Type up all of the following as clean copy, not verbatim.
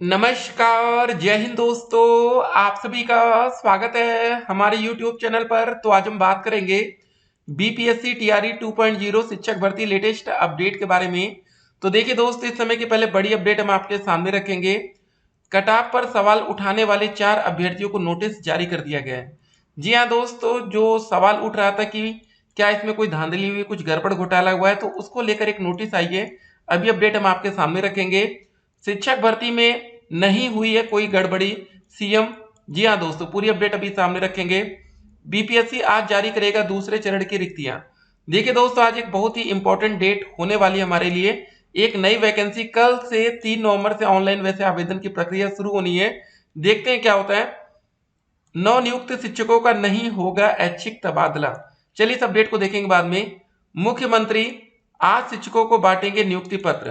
नमस्कार, जय हिंद दोस्तों। आप सभी का स्वागत है हमारे YouTube चैनल पर। तो आज हम बात करेंगे बीपीएससी टीआरई 2.0 शिक्षक भर्ती लेटेस्ट अपडेट के बारे में। तो देखिए दोस्त, इस समय के पहले बड़ी अपडेट हम आपके सामने रखेंगे। कट ऑफ पर सवाल उठाने वाले 4 अभ्यर्थियों को नोटिस जारी कर दिया गया है। जी हाँ दोस्तों, जो सवाल उठ रहा था कि क्या इसमें कोई धांधली हुई, कुछ गड़बड़ घोटाला हुआ है, तो उसको लेकर एक नोटिस आई है। अभी अपडेट हम आपके सामने रखेंगे। शिक्षक भर्ती में नहीं हुई है कोई गड़बड़ी, सीएम। जी हाँ दोस्तों, पूरी अपडेट अभी सामने रखेंगे। बीपीएससी आज जारी करेगा दूसरे चरण की रिक्तियां। देखिए दोस्तों, आज एक बहुत ही इंपॉर्टेंट डेट होने वाली है हमारे लिए। एक नई वैकेंसी कल से 3 नवंबर से ऑनलाइन वैसे आवेदन की प्रक्रिया शुरू होनी है। देखते हैं क्या होता है। नवनियुक्त शिक्षकों का नहीं होगा ऐच्छिक तबादला। चलिए इस अपडेट को देखेंगे बाद में। मुख्यमंत्री आज शिक्षकों को बांटेंगे नियुक्ति पत्र।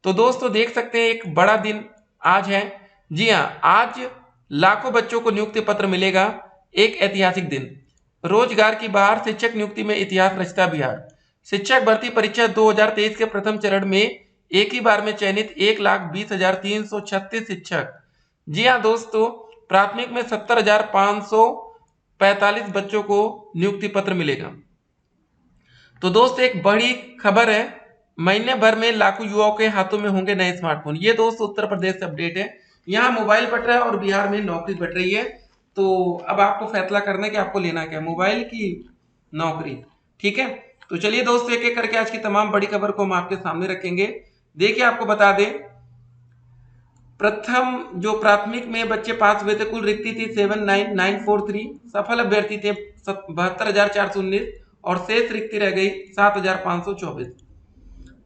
तो दोस्तों देख सकते हैं, एक बड़ा दिन आज है। जी हाँ, आज लाखों बच्चों को नियुक्ति पत्र मिलेगा। एक ऐतिहासिक दिन। रोजगार की बहार, शिक्षक नियुक्ति में इतिहास रचता बिहार। शिक्षक भर्ती परीक्षा 2023 के प्रथम चरण में एक ही बार में चयनित 1,20,336 शिक्षक। जी हाँ दोस्तों, प्राथमिक में 70,545 बच्चों को नियुक्ति पत्र मिलेगा। तो दोस्त एक बड़ी खबर है, महीने भर में लाखों युवाओं के हाथों में होंगे नए स्मार्टफोन। ये दोस्त उत्तर प्रदेश से अपडेट है। यहाँ मोबाइल बट रहा है और बिहार में नौकरी बट रही है। तो अब आपको फैसला करना है कि आपको लेना क्या है, मोबाइल की नौकरी। ठीक है, तो चलिए दोस्तों एक एक करके आज की तमाम बड़ी खबर को हम आपके सामने रखेंगे। देखिए, आपको बता दें, प्रथम जो प्राथमिक में बच्चे पास हुए थे, कुल रिक्ति थी 79943। सफल अभ्यर्थी थे 72,419 और शेष रिक्ति रह गई 7,524।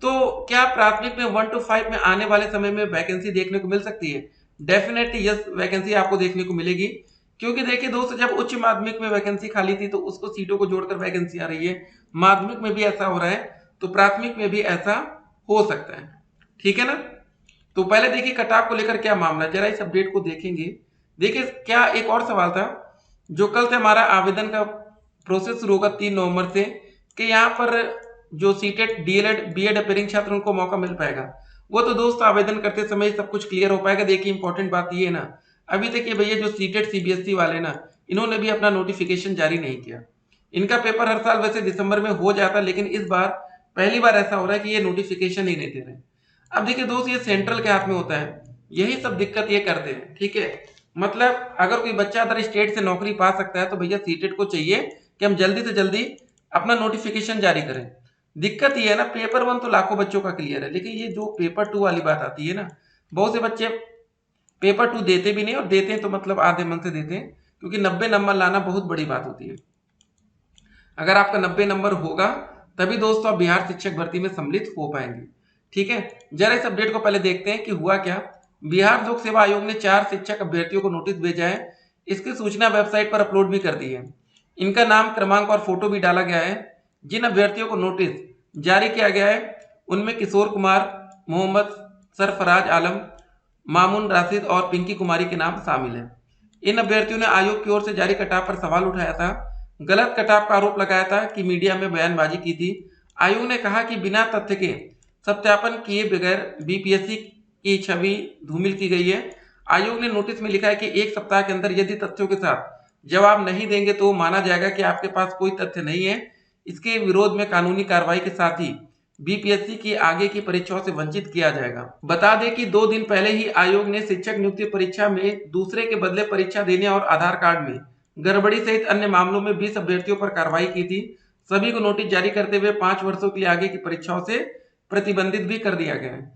तो क्या प्राथमिक में 1 to 5 में आने वाले समय में वैकेंसी देखने को मिल सकती है? डेफिनेटली यस, वैकेंसी आपको देखने को मिलेगी। क्योंकि देखिए दोस्तों, जब उच्च माध्यमिक में वैकेंसी खाली थी तो उसको सीटों को जोड़कर वैकेंसी आ रही है। माध्यमिक में भी ऐसा हो रहा है, तो प्राथमिक में भी ऐसा हो सकता है। ठीक है ना। तो पहले देखिए कटाव को लेकर क्या मामला है, जरा इस अपडेट को देखेंगे। देखिए, क्या एक और सवाल था जो कल से हमारा आवेदन का प्रोसेस शुरू होगा 3 नवंबर से, कि यहाँ पर जो सीटेट डीएलएड बीएड अपेयरिंग छात्र उनको मौका मिल पाएगा। वो तो दोस्त आवेदन करते समय सब कुछ क्लियर हो पाएगा। देखिए इंपॉर्टेंट बात ये है ना, अभी तक ये भैया जो सीटेट सीबीएसई वाले ना, इन्होंने भी अपना नोटिफिकेशन जारी नहीं किया। इनका पेपर हर साल वैसे दिसंबर में हो जाता, लेकिन इस बार पहली बार ऐसा हो रहा है कि ये नोटिफिकेशन ही नहीं दे रहे। अब देखिए दोस्त, ये सेंट्रल के हाथ में होता है, यही सब दिक्कत ये करते हैं। ठीक है, मतलब अगर कोई बच्चा अदर स्टेट से नौकरी पा सकता है तो भैया सीटेट को चाहिए कि हम जल्दी से जल्दी अपना नोटिफिकेशन जारी करें। दिक्कत ये है ना, पेपर 1 तो लाखों बच्चों का क्लियर है, लेकिन ये जो पेपर 2 वाली बात आती है ना, बहुत से बच्चे पेपर 2 देते भी नहीं, और देते हैं तो मतलब आधे मन से देते हैं, क्योंकि 90 नंबर लाना बहुत बड़ी बात होती है। अगर आपका 90 नंबर होगा तभी दोस्तों आप बिहार शिक्षक भर्ती में सम्मिलित हो पाएंगे। ठीक है, जरा इस अपडेट को पहले देखते हैं कि हुआ क्या। बिहार लोक सेवा आयोग ने 4 शिक्षक अभ्यर्थियों को नोटिस भेजा है। इसकी सूचना वेबसाइट पर अपलोड भी कर दी है। इनका नाम, क्रमांक और फोटो भी डाला गया है। जिन अभ्यर्थियों को नोटिस जारी किया गया है उनमें किशोर कुमार, मोहम्मद सरफराज आलम, मामून राशिद और पिंकी कुमारी के नाम शामिल हैं। इन अभ्यर्थियों ने आयोग की ओर से जारी कटाव पर सवाल उठाया था, गलत कटाव का आरोप लगाया था कि मीडिया में बयानबाजी की थी। आयोग ने कहा कि बिना तथ्य के सत्यापन किए बगैर बीपीएससी की छवि धूमिल की गई है। आयोग ने नोटिस में लिखा है कि 1 सप्ताह के अंदर यदि तथ्यों के साथ जवाब नहीं देंगे तो माना जाएगा कि आपके पास कोई तथ्य नहीं है। इसके विरोध में कानूनी कार्रवाई के साथ ही बीपीएससी की आगे की परीक्षाओं से वंचित किया जाएगा। बता दें कि 2 दिन पहले ही आयोग ने शिक्षक नियुक्ति परीक्षा में दूसरे के बदले परीक्षा देने और आधार कार्ड में गड़बड़ी सहित अन्य मामलों में 20 अभ्यर्थियों पर कार्रवाई की थी। सभी को नोटिस जारी करते हुए 5 वर्षों के लिए आगे की परीक्षाओं से प्रतिबंधित भी कर दिया गया है।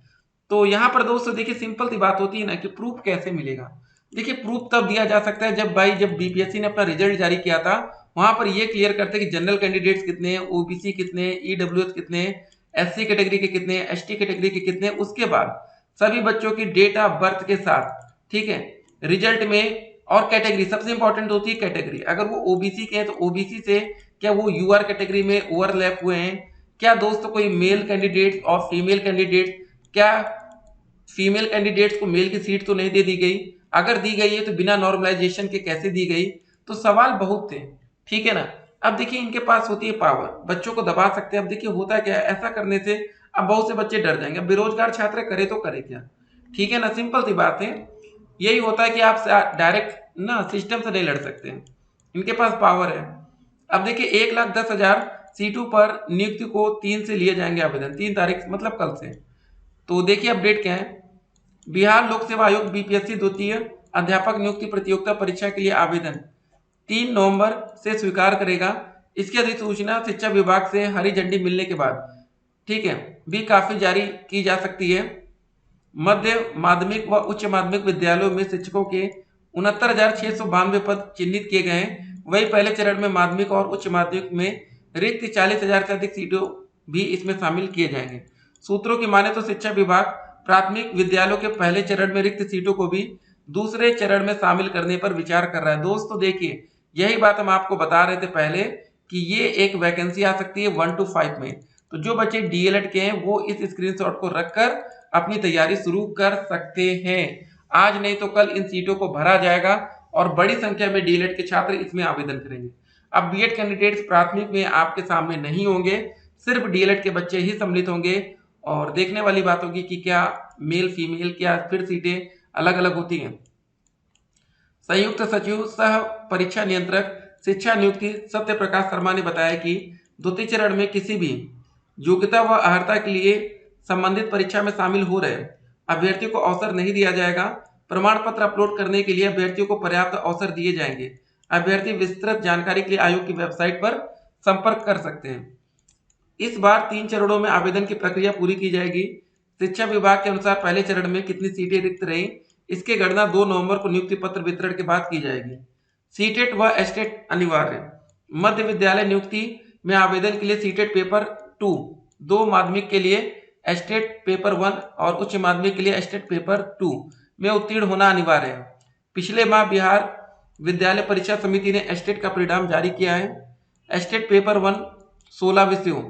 तो यहाँ पर दोस्तों देखिए, सिंपल सी बात होती है ना कि प्रूफ कैसे मिलेगा। देखिए, प्रूफ तब दिया जा सकता है जब बीपीएससी ने अपना रिजल्ट जारी किया था, वहां पर ये क्लियर करते कि जनरल कैंडिडेट्स कितने हैं, ओबीसी कितने हैं, ईडब्ल्यूएस कितने हैं, एससी कैटेगरी के कितने हैं, एसटी कैटेगरी के कितने हैं। उसके बाद सभी बच्चों की डेट ऑफ बर्थ के साथ, ठीक है, रिजल्ट में, और कैटेगरी सबसे इंपॉर्टेंट होती है कैटेगरी। अगर वो ओबीसी के हैं तो ओबीसी से क्या वो यूआर कैटेगरी में ओवरलैप हुए हैं, क्या दोस्तों कोई मेल कैंडिडेट और फीमेल कैंडिडेट, क्या फीमेल कैंडिडेट्स को मेल की सीट तो नहीं दे दी गई, अगर दी गई है तो बिना नॉर्मलाइजेशन के कैसे दी गई। तो सवाल बहुत थे। ठीक है ना। अब देखिए, इनके पास होती है पावर, बच्चों को दबा सकते हैं। अब देखिए होता क्या है, ऐसा करने से अब बहुत से बच्चे डर जाएंगे। बेरोजगार छात्र करे तो करे क्या। ठीक है ना, सिंपल सी बात है। यही होता है कि आप डायरेक्ट ना सिस्टम से नहीं लड़ सकते हैं, इनके पास पावर है। अब देखिए 1,10,000 सीटों पर नियुक्ति को 3 से लिए जाएंगे आवेदन, 3 तारीख मतलब कल से। तो देखिए अपडेट क्या है। बिहार लोक सेवा आयोग बीपीएससी द्वितीय अध्यापक नियुक्ति प्रतियोगिता परीक्षा के लिए आवेदन 3 नवंबर से स्वीकार करेगा। इसकी अधिसूचना शिक्षा विभाग से हरी झंडी मिलने के बाद, ठीक है, भी काफी जारी की जा सकती है। मध्य माध्यमिक व उच्च माध्यमिक विद्यालयों में शिक्षकों के 69,692 पद चिन्हित किए गए हैं। वही पहले चरण में माध्यमिक और उच्च माध्यमिक में रिक्त 40,000 से अधिक सीटों भी इसमें शामिल किए जाएंगे। सूत्रों की माने तो शिक्षा विभाग प्राथमिक विद्यालयों के पहले चरण में रिक्त सीटों को भी दूसरे चरण में शामिल करने पर विचार कर रहा है। दोस्तों देखिए, यही बात हम आपको बता रहे थे पहले कि ये एक वैकेंसी आ सकती है 1 to 5 में। तो जो बच्चे डीएलएड के हैं वो इस स्क्रीनशॉट को रखकर अपनी तैयारी शुरू कर सकते हैं। आज नहीं तो कल इन सीटों को भरा जाएगा और बड़ी संख्या में डीएलएड के छात्र इसमें आवेदन करेंगे। अब बीएड कैंडिडेट्स प्राथमिक में आपके सामने नहीं होंगे, सिर्फ डीएलएड के बच्चे ही सम्मिलित होंगे। और देखने वाली बात होगी कि क्या मेल फीमेल क्या फिर सीटें अलग अलग होती हैं। संयुक्त सचिव सह परीक्षा नियंत्रक शिक्षा नियुक्ति सत्य प्रकाश शर्मा ने बताया कि द्वितीय चरण में किसी भी योग्यता व अर्हता के लिए संबंधित परीक्षा में शामिल हो रहे अभ्यर्थियों को अवसर नहीं दिया जाएगा। प्रमाण पत्र अपलोड करने के लिए अभ्यर्थियों को पर्याप्त अवसर दिए जाएंगे। अभ्यर्थी विस्तृत जानकारी के लिए आयोग की वेबसाइट पर संपर्क कर सकते हैं। इस बार 3 चरणों में आवेदन की प्रक्रिया पूरी की जाएगी। शिक्षा विभाग के अनुसार पहले चरण में कितनी सीटें रिक्त रही, इसकी गणना 2 नवंबर को नियुक्ति पत्र वितरण के बाद की जाएगी। सीटेट व एस्टेट अनिवार्य। मध्य विद्यालय नियुक्ति में आवेदन के लिए सीटेट पेपर 2 2 माध्यमिक के लिए एस्टेट पेपर 1 और उच्च माध्यमिक के लिए एस्टेट पेपर 2 में उत्तीर्ण होना अनिवार्य है। पिछले माह बिहार विद्यालय परीक्षा समिति ने एस्टेट का परिणाम जारी किया है। एस्टेट पेपर 1 16 विषयों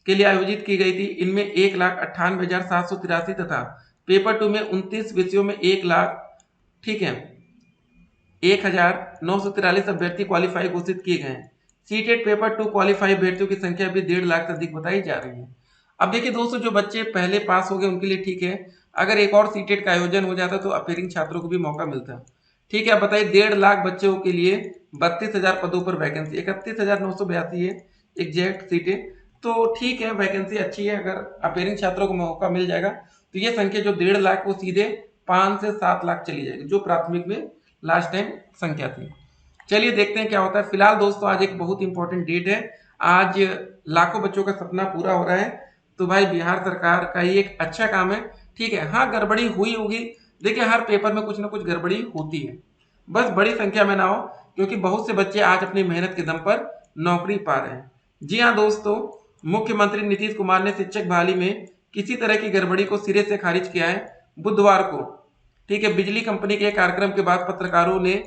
के लिए आयोजित की गई थी। इनमें 1,98,783 तथा पेपर 2 में 29 विषयों में 1 लाख, ठीक है, 1,943 अभ्यर्थी क्वालिफाई घोषित किए गए हैं। सीटेट पेपर 2 क्वालिफाई अभ्यर्थियों की संख्या भी 1.5 लाख से अधिक बताई जा रही है। अब देखिए दोस्तों, जो बच्चे पहले पास हो गए उनके लिए ठीक है, अगर एक और सीटेट का आयोजन हो जाता तो अपेयरिंग छात्रों को भी मौका मिलता। ठीक है, अब बताइए 1.5 लाख बच्चों के लिए 32,000 पदों पर वैकेंसी, 31,982 है एग्जैक्ट सीटें। तो ठीक है, वैकेंसी अच्छी है। अगर अपेयरिंग छात्रों को मौका मिल जाएगा तो ये संख्या जो 1.5 लाख वो सीधे 5 से 7 लाख चली जाएगी, जो प्राथमिक में लास्ट टाइम संख्या थी। चलिए देखते हैं क्या होता है। फिलहाल दोस्तों आज एक बहुत इंपॉर्टेंट डेट है, आज लाखों बच्चों का सपना पूरा हो रहा है। तो भाई बिहार सरकार का ये एक अच्छा काम है। ठीक है, हाँ गड़बड़ी हुई होगी, देखिए हर पेपर में कुछ ना कुछ गड़बड़ी होती है, बस बड़ी संख्या में ना हो, क्योंकि बहुत से बच्चे आज अपनी मेहनत के दम पर नौकरी पा रहे हैं। जी हाँ दोस्तों, मुख्यमंत्री नीतीश कुमार ने शिक्षक बहाली में किसी तरह की गड़बड़ी को सिरे से खारिज किया है बुधवार को। ठीक है, बिजली कंपनी के कार्यक्रम के बाद पत्रकारों ने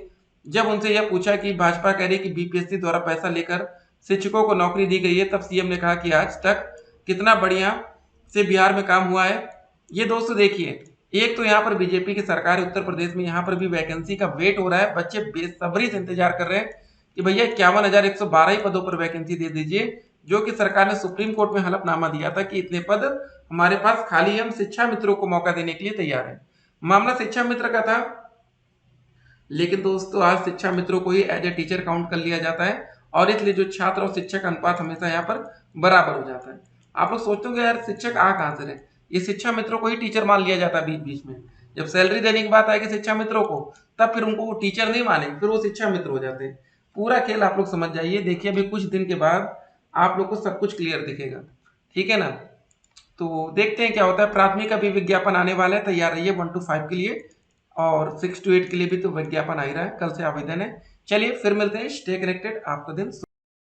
जब उनसे यह पूछा कि भाजपा कह रही कि बीपीएससी द्वारा पैसा लेकर शिक्षकों को नौकरी दी गई है, तब सीएम ने कहा कि आज तक कितना बढ़िया से बिहार में काम हुआ है। ये दोस्तों देखिए, एक तो यहाँ पर बीजेपी की सरकार है उत्तर प्रदेश में, यहाँ पर भी वैकेंसी का वेट हो रहा है। बच्चे बेसब्री से इंतजार कर रहे हैं कि भैया 51,112 ही पदों पर वैकेंसी दे दीजिए, जो कि सरकार ने सुप्रीम कोर्ट में हलफनामा दिया था कि इतने पद हमारे पास खाली है, हम शिक्षा मित्रों को मौका देने के लिए तैयार है। मामला शिक्षा मित्र का था, लेकिन दोस्तों आज शिक्षा मित्रों को ही एज ए टीचर काउंट कर लिया जाता है और इसलिए जो छात्र और शिक्षक अनुपात हमेशा यहाँ पर बराबर हो जाता है। आप लोग सोचते होंगे यार शिक्षक आ कहाँ से रहे, ये शिक्षा मित्रों को ही टीचर मान लिया जाता है। बीच बीच में जब सैलरी देने की बात आएगी शिक्षा मित्रों को, तब फिर उनको वो टीचर नहीं मानेंगे, फिर वो शिक्षा मित्र हो जाते हैं। पूरा खेल आप लोग समझ जाइए। देखिए अभी कुछ दिन के बाद आप लोग को सब कुछ क्लियर दिखेगा, ठीक है ना। तो देखते हैं क्या होता है। प्राथमिक का भी विज्ञापन आने वाला है, तैयार रहिए 1 to 5 के लिए, और 6 to 8 के लिए भी तो विज्ञापन आ ही रहा है, कल से आवेदन है। चलिए फिर मिलते हैं, स्टे कनेक्टेड, आपका दिन